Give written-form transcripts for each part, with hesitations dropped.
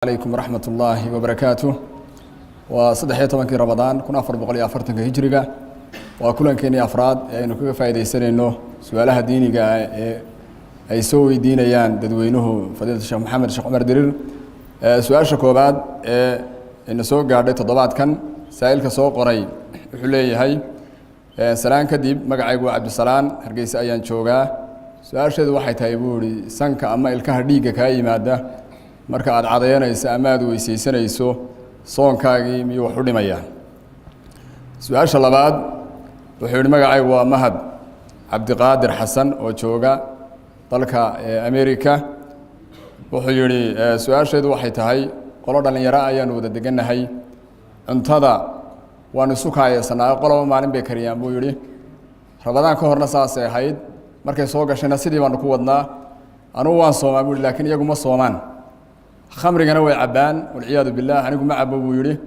عليكم ورحمة الله وبركاته وصدحية طبعاً رمضان كنا أفر بقولي أفرتن كهجرة وكلن كني أفراد إنه كل فائدة سنة إنه سؤالها ديني جاء يسوي دينيان تدوينه فضيلة الشيخ محمد الشيخ عمر درير سؤال شكوى بعد إنه سوق قاعدة تضبط كان سائل كسوق قري حلي هاي سلام كديب مقعد عبد السلام هرجيس أيان شوقا سؤال شذ واحد هيبوري سنك أما الكهديجة كاي مادة marka aad cadaynayso ama aad weysaysanayso soonkaagii miyuu wax u dhimayaan su'aasha labaad wuxuu yiri magacaygu waa Mahad Cabdiqaadir Xasan oo jooga dalka America wuxuu yiri su'aasheedu waxay tahay qolo dhalinyaro ayaan wada deganahay cuntada waan isu kaaysanaa qolo maalin bay kariyaan buu yiri Ramadaan ka horna saas ay ahayd markay soo gashayna sidii baan ku wadnaa anu waan soomaa buu laakiin iyagu ma soomaan خمرنا وعبان والعياذ بالله أنا أقول عبا ويري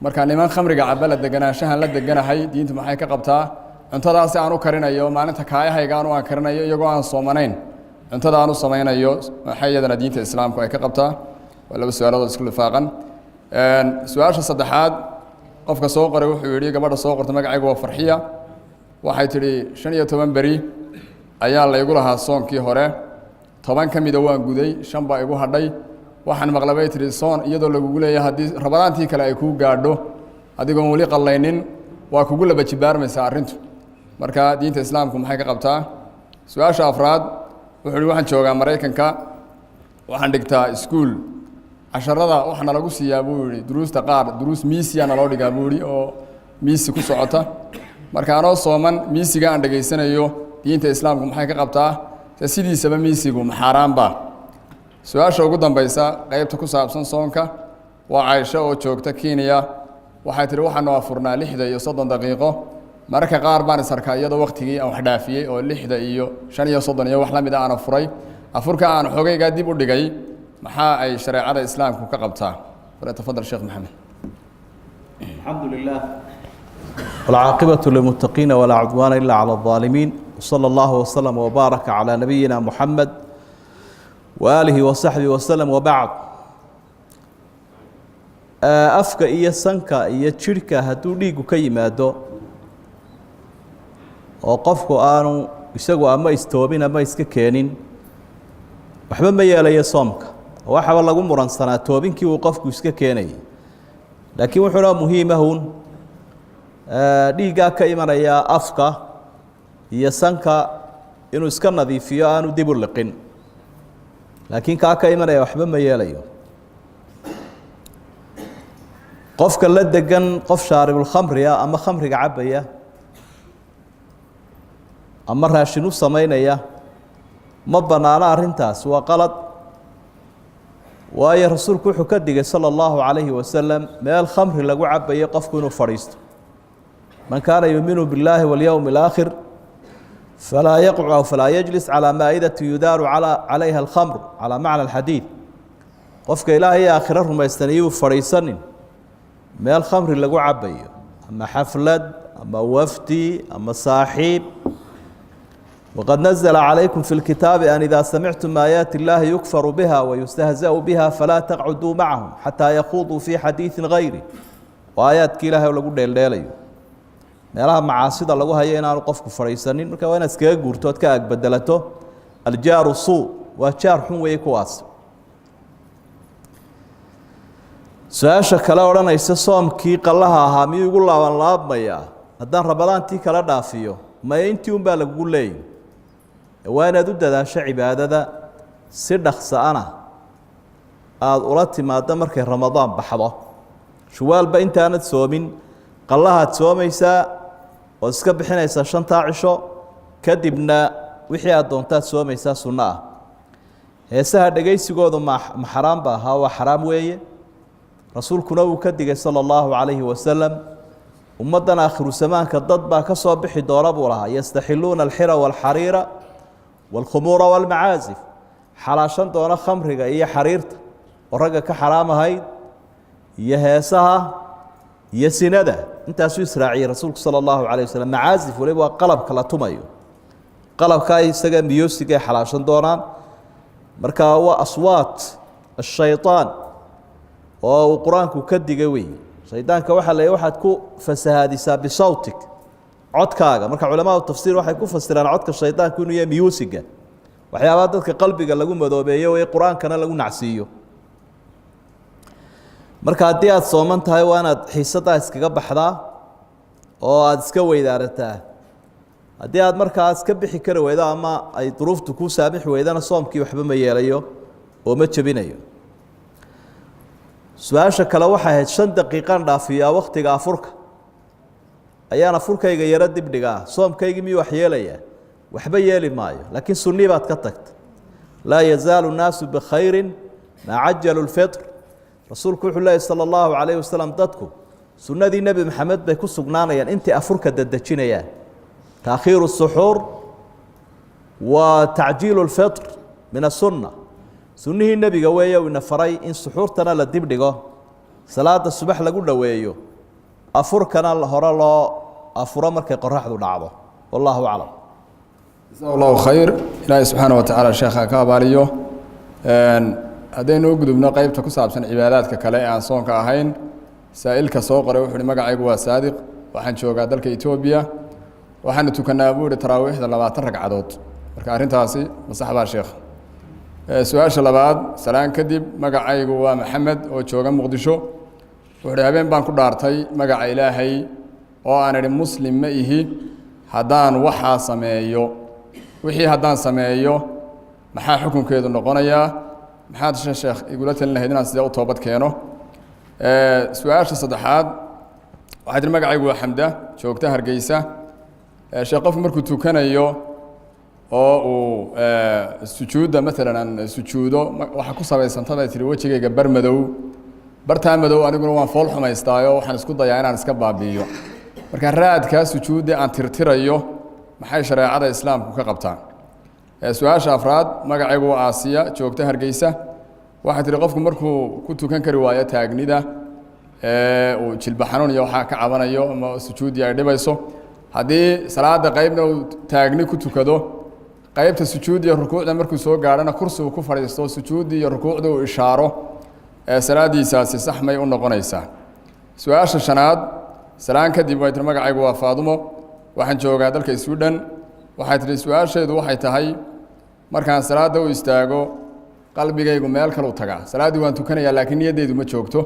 مركان لمن خمرنا عبالة دجنا شهن لد دجنا هاي دين تمحي كقبتها أنت ذا سعنو كرنا يوم ما أنت كاي هاي كانوا كرنا يوم عن صومانين أنت ذا عنو صومين يوم حي ذا دين الإسلام كاي كقبتها ولا بسؤال هذا كله فاقن سؤال الصدحات قف كسوق روح ويري قبل السوق تمجع عقوة فرحية واحد تري شنية تمن بري أيام لا يقولها صون كي هره طبعا كم يدوان جودي شنبا يقول هردي waxaan maqlabay tirison iyadoo lagu leeyahay hadii rabadaantii kale ay ku gaadho adigoo wali qallaynin waa kugu laba jibaarmaysa arintu marka diinta islaamku maxay ka qabtaa su'aasha afraad wuxuu waxaan joogaa Mareykanka waxaan dhigtaa school casharada waxana lagu siiyaa buu yiri duruusta qaar duruus miisiyana loo dhigaa buu yiri oo miisi ku socota marka anoo sooman miisiga aan dhageysanayo diinta islaamku maxay ka qabtaa sidiisaba miisigu maxaraan baa سؤال ugu dambaysa qaybta ku saabsan soonka waa Aisha oo joogta Kenya waxay tiri waxaan afurnaa 6 daqiiqo marka qaar baan isarkaa iyadoo waqtigii aan wax dhaafiyay oo 6 iyo 35 iyo wax la mid ah aan furay afurka aan xogayga dib u dhigay maxaa ay shariicada islaamku ka qabtaa wala tafadal sheekh maxamed alhamdulillah والعاقبة للمتقين ولا عدوان إلا على الظالمين وصلى الله وسلم وبارك على نبينا محمد وآله وصحبه وسلم وبعد أفكا إيا سنكا إيا تشركا هدو ليقو كيمادو وقفكو آنو يساقو أما يستوبين أما يسككينين وحبا ما يالا يصامك وحبا الله قمران سنة توبين كي وقفكو يسككيني لكن وحنا مهمة هون ليقا كيمان إيا أفكا إيا سنكا إنو يسكن نظيفيا آنو ديبو اللقين لكن كاكا إيمانا وحبا ما ياليو قفك اللدقن قف شارب الخمر يا أما خمر عبا يا أما راشنو سمين يا مبنا على رنتاس وقلت ويا رسول كوحو كدق صلى الله عليه وسلم ما الخمر لقو عبا يا قفكونو فريست من كان يؤمن بالله واليوم الآخر فلا يقع أو فلا يجلس على مائدة يدار عليها الخمر على معنى الحديث قفك إلهي آخرهم يستنيب فريسان ما الخمر اللي قو عبي أما حفلد أما وفتي أما صاحب وقد نزل عليكم في الكتاب أن إذا سمعتم آيات الله يكفر بها ويستهزأ بها فلا تقعدوا معهم حتى يخوضوا في حديث غيره وآيات كلها ولا قد يلدي meelaha macaasida lagu hayo inaanu qofku fariisanin marka waa inaad iskaga guurto ka ag bedelato aljaaru suu waa jaar xun weey kuwaas su'aasha kale oranaysa soomkii qallaha ahaa miyuu ugu laaban laabmaya haddaan rabadaantii kala dhaafiyo ma intii un baa lagu leeyahay waa inaad u dadaasho cibaadada si dhaqsaana aad ula timaado markay ramadaan baxdo shuwaalba intaanad soomin qallahaad soomaysaa oo iska bixinaysaa 5 cisho kadibna wixii aad doontaad soomaysaa sunna ah heesaha dhageysigoodu ma xaraam ba ha waa xaraam weeye rasuulkuna uu ka digay sallallahu alayhi wasallam ummadan aakhiru zamaanka dad baa ka soo bixi doona buu lahaa yastaxiluuna alxira walxariira walkhumuura walmacaazif xalaashan doona khamriga iyo xariirta oo ragga ka xaraam ahayd iyo heesaha iyo sinada intaasuu israaciye rasuulku sallallahu alayhi wasallam macaazif waliba qalabka la tumayo qalabka isaga miyosiga xalaashan doonaan marka waa aswaat الشيطان oo uu qur-aanku ka digay wey shaydaanka waxaa la waxaad ku fasahaadisaa bisawtik codkaaga marka culamada tafsiir waxay ku fasiraan codka shaydaanku inuu yahay musiga waxyaabaha dadka qalbiga lagu madoobeeyo ee qur-aankana lagu nacsiiyo marka haddii aad sooman tahay waa inaad xiisadaa iskaga baxdaa oo aada iska weydaarataa haddii aad markaas ka bixi kari weydo ama ay duruuftu kuu saamixi weydana soomkii waxba ma yeelayo oo ma jebinayo su-aasha kale waxay ahayd 5 daqiiqaan dhaafiyaa wakhtiga afurka ayaan afurkayga yaro dibdhigaa soomkaygii miyuu wax yeelayaa waxba yeeli maayo laakiin sunnii baad ka tagta laa yazaalu nnaasu bikhayrin maa cajalu lfitr rasuulku wuxuu leeyahy sala allahu calayhi wasalam dadku sunnadii nebi maxamed bay ku sugnaanayaan intay afurka dadejinayaan taakhiiru suxuur wa tacjiilu lfitr min asunna sunnihii nebiga weeye uu ina faray in suxuurtana la dibdhigo salaada subax lagu dhoweeyo afurkana hore loo afuro markay qoraxdu dhacdo wallahu aclam jasaa allahu khayr ilaahay subxaana wa tacaala sheekha ka abaaliyo haddaynu u gudubno qeybta ku saabsan cibaadaadka kale ee aan soonka ahayn saa'ilka soo qoray wuxuu uhi magacaygu waa saadiq waxaan joogaa dalka etoobiya waxaanu tukannaa buu ihi taraawiixda 20 ragcadood marka arrintaasi masax baa sheekh su-aasha labaad salaan kadib magacaygu waa maxamed oo jooga muqdisho wuxuu uhi habeen baan ku dhaartay magaca ilaahay oo aan idhi muslim ma ihi haddaan waxaa sameeyo wixii haddaan sameeyo maxaa xukunkeedu noqonayaa maxaad sheekh igula talin lahayd inaan sidee u toobad keeno su-aasha saddexaad waxaa jira magacaygu waa xamda joogta hargeysa sheekh qofku markuu tukanayo oo uu sujuudda maalan aan sujuudo waxa ku sabaysantada tiri wejigayga bar madow bartaa madow aniguna waan fool xumaystaayo waxaan isku dayaa inaan iska baabi'iyo marka raadkaa sujuudda aan tirtirayo maxay shareecada islaamku ka qabtaan su-aasha afraad magacaygu waa aasiya joogta hargeysa waxaa tihi qofku markuu ku tukan kari waayo taagnida uu jilba xanuun iyo waxaa ka cabanayo ama sujuuddii ay dhibayso haddii salaada qeybna uu taagni ku tukado qaybta sujuud iyo rukuucda markuu soo gaadhana kursi uu ku fadhiisto sujuuddii iyo rukuucda uu ishaaro salaadiisaasi sax may u noqonaysaa su-aasha shanaad salaan kadib way tihi magacaygu waa faadumo waxaan joogaa dalka Sweden waxay tihi su-aasheedu waxay tahay markaan salaada u istaago qalbigaygu meel kale u tagaa salaaddii waan tukanayaa laakiin niyaddaydu ma joogto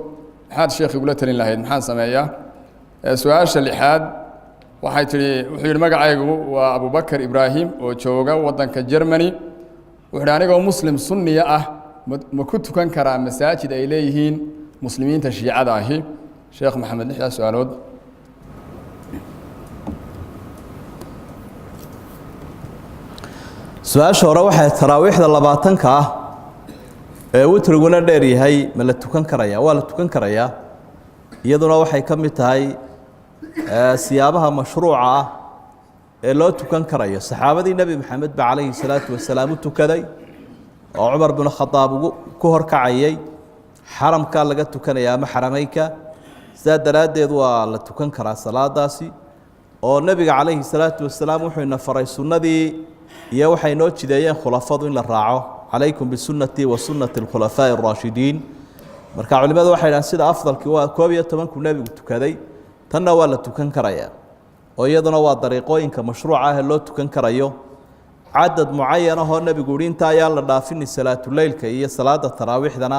maxaad sheekh igula talin lahayd maxaan sameeyaa su-aasha lixaad waxay tihi wuxuu yidhi magacaygu waa abubakar ibraahim oo jooga waddanka Germany wuxuu yidhi anigoo muslim sunniya ah ma ku tukan karaa masaajid ay leeyihiin muslimiinta shiicada ahi sheekh maxamed lixdaas su-aalood su-aasha hore waxay taraawiixda 20ka ah ee witriguna dheer yahay ma la tukan karayaa waa la tukan karayaa iyaduna waxay ka mid tahay siyaabaha mashruuca ah ee loo tukan karayo saxaabadii nebi maxamed ba calayhi salaatu wasalaam u tukaday oo cumar bin khadaab ku horkacayay xaramkaa laga tukanaya ama xarameynka sidaa daraaddeed waa la tukan karaa salaadaasi oo nebiga calayhi salaatu wasalaam wuxuu ina faray sunnadii iyo waxay noo jideeyeen khulafadu in la raaco calaykum bisunnatii wa sunnati alkhulafaa'i araashidiin marka culimadu waxay dhahaan sida afdalkii waa 11ku nebigu tukaday tanna waa la tukan karayaa oo iyaduna waa dariiqooyinka mashruuca ah ee loo tukan karayo cadad mucayan ahoo nebigu uhi inta ayaan la dhaafini salaatuleylka iyo salaada taraawiixdana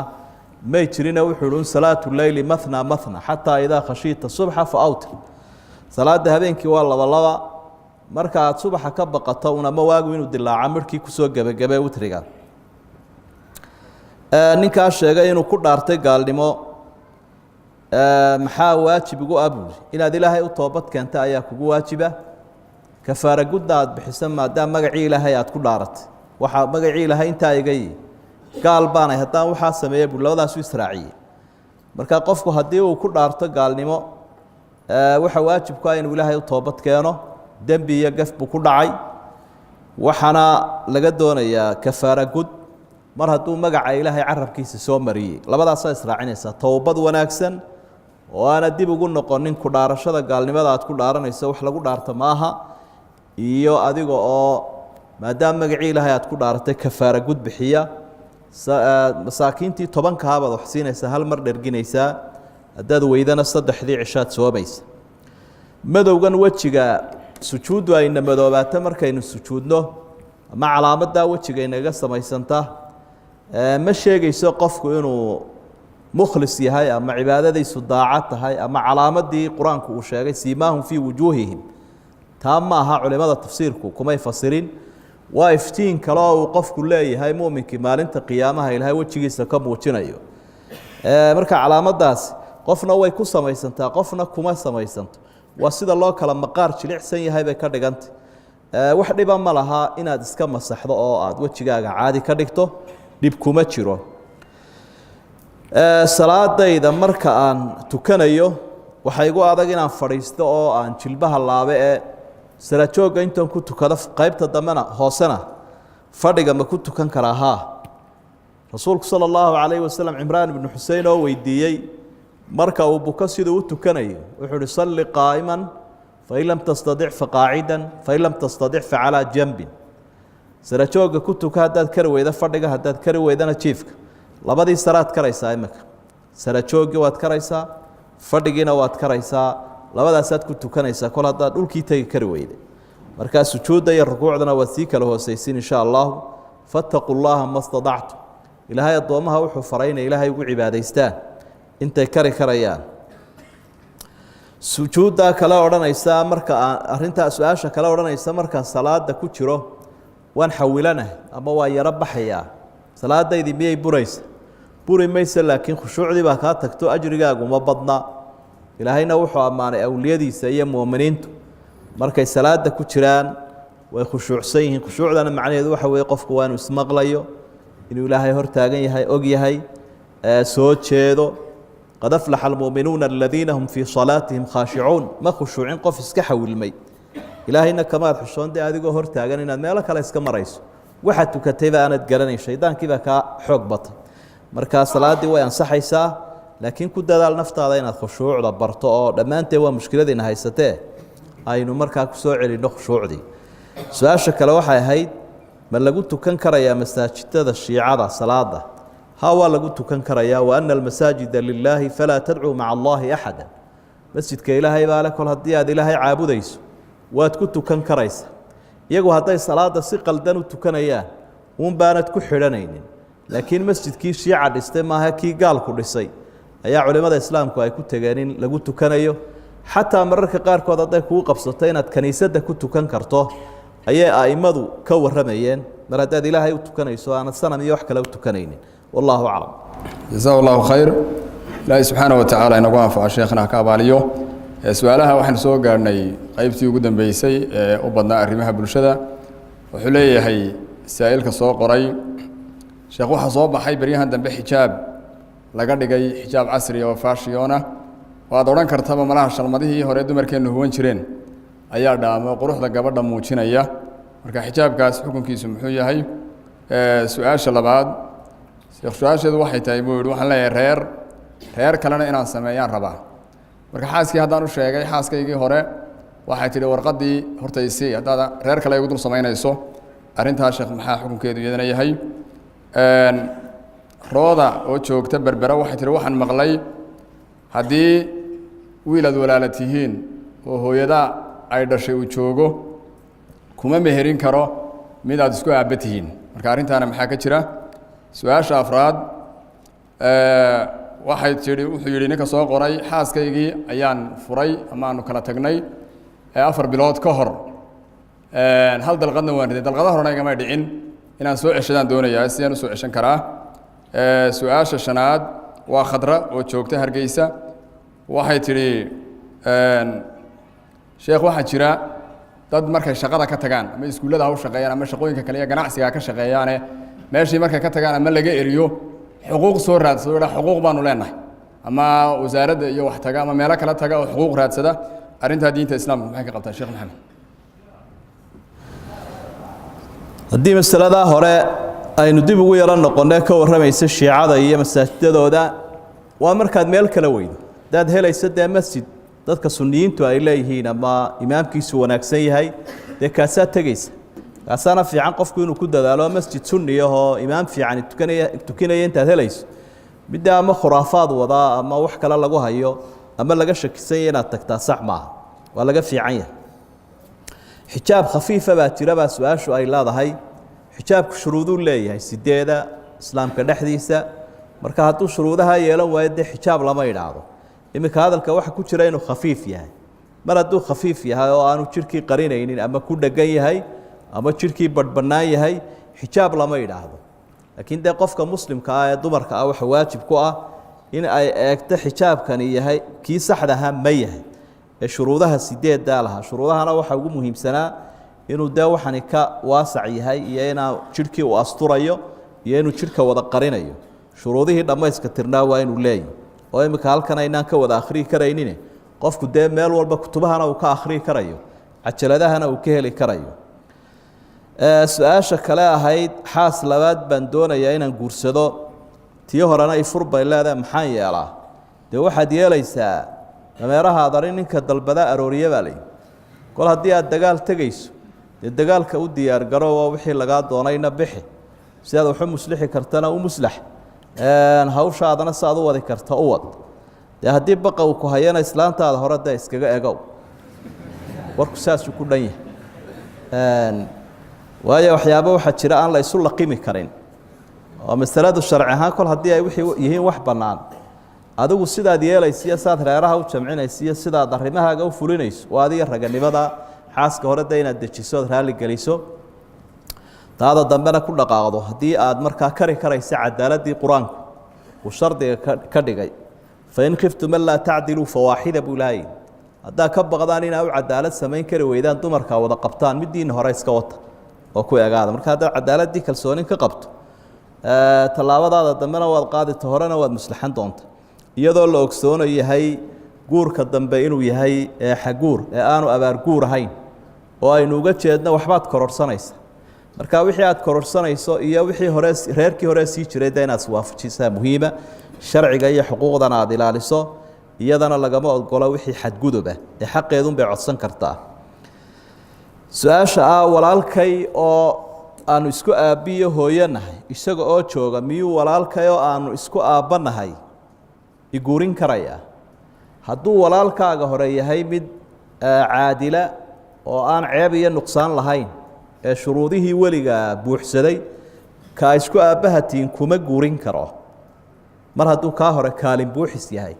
may jirina wuxuu uhi salaatuleyli mathna mathna xataa idaa khashiita subxa fa awtir salaada habeenkii waa laba marka aad subaxa ka baqato un ama waagu inuu dilaaca markii kusoo gebagabee witriga ninkaa sheegay inuu ku dhaartay gaalnimo maxaa waajib ugu abuuri inaad ilaahay u toobad keenta ayaa kugu waajiba kafaara gudna aad bixiso maadaama magacii ilaahay aad ku dhaaratay waxaa magacii ilaahay intaa iga yihi gaal baanay haddaan waxaa sameeyey buu labadaasu israaciyey marka qofku haddii uu ku dhaarto gaalnimo waxa waajib ku ah inuu ilaahay u toobad keeno dembi iyo gaf buu ku dhacay waxaana laga doonayaa kafaara gud mar hadduu magaca ilaahay carabkiisa soo mariyey labadaasaa israacinaysaa towbad wanaagsan oo aana dib ugu noqonin ku dhaarashada gaalnimada aad ku dhaaranayso wax lagu dhaarto maaha iyo adiga oo maadaama magacii ilaahay aad ku dhaaratay kafaara gud bixiya masaakiintii 10 baad wax siinaysaa hal mar dherginaysaa haddaad weydana 3 cishaad soomaysa madowgan wejiga sujuuddu ayna madoobaata markaynu sujuudno ama calaamaddaa wejiga inaga samaysanta ma sheegayso qofku inuu mukhlis yahay ama cibaadadiisu daacad tahay ama calaamadii qur-aanku uu sheegay siimaahum fii wujuuhihim taa ma aha culimada tafsiirku kumay fasirin waa iftiin kale oo uu qofku leeyahay muuminkii maalinta qiyaamaha ilaahay wejigiisa ka muujinayo marka calaamadaasi qofna way ku samaysantaa qofna kuma samaysanto waa sida loo kala maqaar jilicsan yahay bay ka dhigantay wax dhiba ma laha inaad iska masaxdo oo aad wejigaaga caadi ka dhigto dhib kuma jiro salaadayda marka aan tukanayo waxay igu adag inaan fadhiisto oo aan jilbaha laabe ee sara jooga intaan ku tukado qaybta dambena hoosena fadhiga ma ku tukan karaa haa rasuulku sala allahu calayhi wasalam cimraan ibnu xusein oo weydiiyey marka uu buko siduu u tukanayo wuxuu uhi salli qaa'iman fain lam tastadic faqaacidan fain lam tastadic facalaa janbin sara jooga ku tuka haddaad kari weyda fadhiga haddaad kari weydana jiifka labadii saraad karaysaa imika sara joogii waad karaysaa fadhigiina waad karaysaa labadaasaad ku tukanaysaa kol haddaad dhulkii tegi kari weyday markaa sujuudda iyo rukuucdana waad sii kala hoosaysiin insha allahu fattaquu llaha ma stadactum ilaahay addoommaha wuxuu faray inay ilaahay ugu cibaadaystaan intay kari karayaan sujuuddaa kale odhanaysa marka aan arrintaa su-aasha kale odhanaysa markaan salaada ku jiro waan xawilanahay ama waa yaro baxayaa salaadaydii miyay buraysa buri maysa laakiin khushuucdii baa kaa tagto ajrigaagu ma badna ilaahayna wuxuu ammaanay awliyadiisa iyo muuminiintu markay salaada ku jiraan way khushuucsan yihiin khushuucdana macnaheedu waxa weeye qofku waa inuu ismaqlayo inuu ilaahay hor taagan yahay og yahay soo jeedo qad aflaxa almuuminuuna aladiina hum fii salaatihim khaashicuun ma khushuucin qof iska xawilmay ilaahayna kamaad xushoon dee adigoo hor taagan inaad meelo kale iska marayso waxaad tukatayba aanad garanayn shaydaankii baa kaa xoog batay markaa salaaddii way ansaxaysaa laakiin ku dadaal naftaada inaad khushuucda barto oo dhammaanteed waa mushkiladiina haysatee aynu markaa ku soo celinno khushuucdii su-aasha kale waxay ahayd ma lagu tukan karayaa masaajidada shiicada salaada haa waa lagu tukan karayaa wa ana almasaajida lilaahi falaa tadcuu maca allaahi axada masjidka ilaahay baa le kol haddii aad ilaahay caabudayso waad ku tukan karaysa iyagu hadday salaada si qaldan u tukanayaan uun baanad ku xidhanaynin laakiin masjidkii shiica dhistay maaha kii gaalku dhisay ayaa culimmada islaamku ay ku tegeen in lagu tukanayo xataa mararka qaarkood hadday kugu qabsato inaad kaniisadda ku tukan karto ayay a'immadu ka warramayeen mar haddaad ilaahay u tukanayso aanad sanam iyo wax kale u tukanaynin wallaahu aclam jasaa allahu khayr ilaahay subxaana wa tacaala inagu anfaco sheekhna ka abaaliyo su-aalaha waxaan soo gaarhnay qaybtii ugu dambeysay ee u badnaa arrimaha bulshada wuxuu leeyahay saa'ilka soo qoray sheekh waxaa soo baxay beryahan dambe xijaab laga dhigay xijaab casriya oo faashiyoona waad odhan kartaba malaha shalmadihii hore dumarkeennu huwan jireen ayaa dhaamo quruxda gabadha muujinaya marka xijaabkaas xukunkiisu muxuu yahay su-aasha labaad sheekh su-aasheedu waxay tahay buu yidhi waxaan leeyahay reer kalena inaan sameeyaan rabaa marka xaaskii haddaan u sheegay xaaskaygii hore waxay tidhi warqaddii hortaysii haddaad reer kale igu dul samaynayso arrintaas sheekh maxaa xukunkeedu iyadana yahay rooda oo joogta berbera waxay tihi waxaan maqlay haddii wiil aad walaala tihiin oo hooyada ay dhashay uu joogo kuma meherin karo mid aad isku aabba tihiin marka arrintaana maxaa ka jira su-aasha afraad waxay tihi wuxuu yidhi ninka soo qoray xaaskaygii ayaan furay ama aanu kala tagnay 4 bilood ka hor hal dalqadna waan riday dalqada horena igama dhicin inaan soo ceshadaan doonayaa sidaan u soo ceshan karaa su-aasha shanaad waa khadra oo joogta hargeysa waxay tidhi sheekh waxaa jira dad markay shaqada ka tagaan ama iskuullada ha u shaqeeyaan ama shaqooyinka kale iyo ganacsiga ka shaqeeyaane meeshii markay ka tagaan ama laga eriyo xuquuq soo raadsado idha xuquuq baanu leenahay ama wasaaradda iyo wax taga ama meelo kale taga oo xuquuq raadsada arrintaa diinta islaamku maxay ka qabtaa sheekh maxamed haddii masaladaa hore aynu dib ugu yaro noqonnee ka warramaysa shiicada iyo masaajidadooda waa markaad meel kala weydo haddaad helaysa dee masjid dadka sunniyiintu ay leeyihiin ama imaamkiisu wanaagsan yahay dee kaasaad tegaysa kaasana fiican qofku inuu ku dadaalo masjid sunni oo imaam fiican tukanaya intaad helayso midda ama khuraafaad wada ama wax kale lagu hayo ama laga shakisan yahay inaad tagtaa sax maaha waa laga fiican yahay xijaab khafiifa baa jira baa su-aashu ay leedahay xijaabku shuruuduu leeyahay sideeda islaamka dhexdiisa marka hadduu shuruudaha yeelan waayo dee xijaab lama idhaahdo iminka hadalka waxa ku jira inuu khafiif yahay mar hadduu khafiif yahay oo aanu jidhkii qarinaynin ama ku dhegan yahay ama jidhkii badhbannaan yahay xijaab lama idhaahdo laakiin dee qofka muslimka ah ee dumarka ah waxa waajib ku ah in ay eegto xijaabkani yahay kii saxdaha ma yahay ee shuruudaha sideeddaa lahaa shuruudahana waxa ugu muhiimsanaa inuu dee waxani ka waasac yahay iyo inaa jidhkii uu asturayo iyo inuu jidhka wada qarinayo shuruudihii dhammayska tirnaa waa inuu leeyahy oo iminka halkan aynaan ka wada akhriyi karaynin qofku dee meel walba kutubahana uu ka akhriyi karayo cajaladahana uu ka heli karayo su-aasha kale ahayd xaas labaad baan doonayaa inaan guursado tii horena ifur bay leedahay maxaan yeelaa dee waxaad yeelaysaa dameeraha adari ninka dalbada arooriye baa layihi kol haddii aad dagaal tegayso dee dagaalka u diyaargaro oo wixii lagaa doonayna bixi si aad waxu muslixi kartana u muslax hawshaadana si aad u wadi karta u wad dee haddii baqa uu ku hayana islaantaada hore dee iskaga egow warku saasuu ku dhan yahay waayo waxyaabo waxaa jira aan la isu laqimi karin oo masaladu sharci ahaan kol haddii ay wixii yihiin wax bannaan adigu sidaad yeelaysiiyo sidaad reeraha u jamcinaysiiyo sidaad arrimahaaga u fulinayso waa adiga raganimada xaaska hore dee inaad dejiso ood raalli geliso taada dambena ku dhaqaaqdo haddii aad markaa kari karaysa cadaaladii qur-aanku uu shardiga ka dhigay fain khiftum an laa tacdiluu fawaaxida buu ilaahay haddaa ka baqdaan inaa u cadaalad samayn kari weydaan dumarkaa wada qabtaan midiina hore iska wata oo ku egaada marka haddaad cadaaladii kalsoonin ka qabto tallaabadaada dambena waad qaadita horena waad muslaxan doonta iyadoo la ogsoono yahay guurka dambe inuu yahay xaguur ee aanu abaarguur ahayn oo aynu uga jeedno waxbaad kororsanaysa marka wixii aad kororsanayso iyo wixii hore reerkii hore sii jiray dee inaad iswaafajisaa muhiima sharciga iyo xuquuqdana aad ilaaliso iyadana lagama ogolo wixii xadguduba ee xaqeedun bay codsan kartaa su-aasha ah walaalkay oo aanu isku aabbiyo hooyanahay isaga oo jooga miyuu walaalkay oo aanu isku aabbanahay iguurin karayaa hadduu walaalkaaga hore yahay mid caadila oo aan ceeb iyo nuqsaan lahayn ee shuruudihii weliga buuxsaday kaa isku aabbahatiin kuma guurin karo mar hadduu kaa hore kaalin buuxis yahay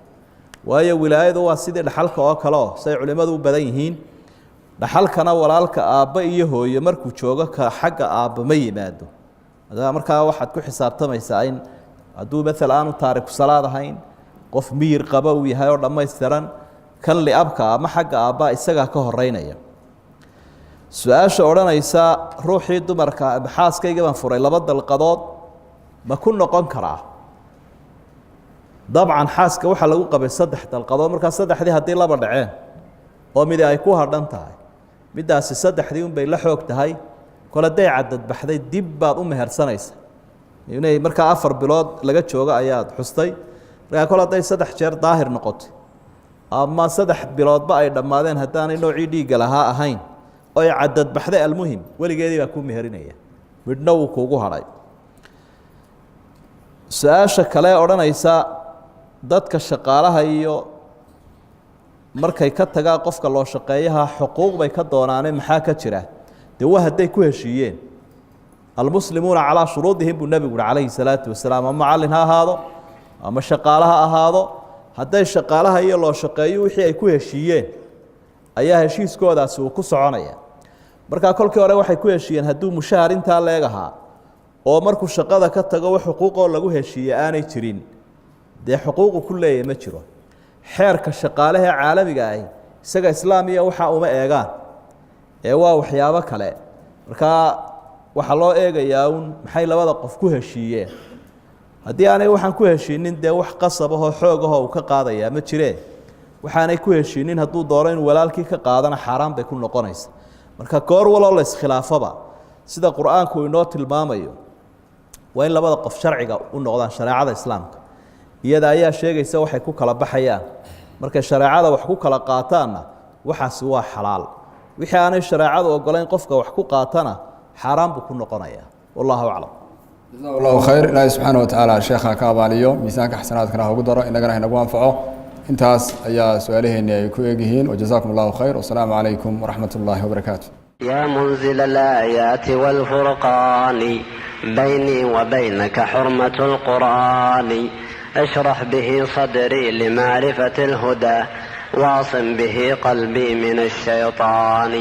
waayo wilaayadu waa sidii dhaxalka oo kale oo say culimmadu u badan yihiin dhaxalkana walaalka aabba iyo hooyo markuu joogo ka xagga aabba ma yimaado markaa waxaad ku xisaabtamaysaa in hadduu maala aanu taariku salaad ahayn qof miyir qaba uu yahay oo dhammaystiran kan liabka ama xagga aabbaa isagaa ka horeynaya su-aasha odhanaysa ruuxii dumarka xaaskayga baan furay 2 dalqadood ma ku noqon karaa dabcan xaaska waxaa lagu qabay 3 dalqadood markaa 3dii haddii 2 dhaceen oo midi ay ku hadhan tahay middaasi 3dii unbay la xoog tahay kol hadday cadad baxday dib baad u mehersanaysa inay markaa 4 bilood laga joogo ayaad xustay markaa kol hadday 3 jeer daahir noqotay ama 3 biloodba ay dhammaadeen haddaanay noocii dhiigga lahaa ahayn oo ay cadad baxday almuhim weligeedii baa ku meherinaya midhna wuu kuugu hadhay su-aasha kale odhanaysa dadka shaqaalaha iyo markay ka tagaan qofka loo shaqeeyaha xuquuq bay ka doonaane maxaa ka jira dee waa hadday ku heshiiyeen almuslimuuna calaa shuruudihim buu nebigu uhi calayhi salaatu wasalaam ama macallin ha ahaado ama shaqaala ha ahaado hadday shaqaalaha iyo loo shaqeeyo wixii ay ku heshiiyeen ayaa heshiiskoodaasi uu ku soconaya markaa kolkii hore waxay ku heshiiyeen hadduu mushahar intaa leeg ahaa oo markuu shaqada ka tago wax xuquuqoo lagu heshiiye aanay jirin dee xuquuqu ku leeyahy ma jiro xeerka shaqaalaha ee caalamiga ahi isaga islaamiya waxa uma eegaan ee waa waxyaabo kale markaa waxaa loo eegayaa un maxay labada qof ku heshiiyeen haddii aanay waxaan ku heshiinin dee wax qasabahoo xoogahoo uu ka qaadayaa ma jiree waxaanay ku heshiinin hadduu doono inuu walaalkii ka qaadana xaaraan bay ku noqonaysa marka goor waloo la iskhilaafaba sida qur-aanku inoo tilmaamayo waa in labada qof sharciga u noqdaan shareecada islaamka iyada ayaa sheegaysa waxay ku kala baxayaan markay shareecada wax ku kala qaataanna waxaasi waa xalaal wixii aanay shareecadu ogolayn qofka wax ku qaatana xaaraan buu ku noqonayaa wallahu aclam jazahu allahu khayr ilaahay subxaana wa tacaala sheekha ka abaaliyo miisaanka xasanaadkana ha ugu daro innagana haynagu anfaco intaas ayaa su-aalaheennii ay ku eegyihiin wajazaakum allahu khayr wasalaamu calaykum waraxmat ullaahi wabarakaatu يا منزل الآيات والفرقان بيني وبينك حرمة القرآن اشرح به صدري لمعرفة الهدى واعصم به قلبي من الشيطان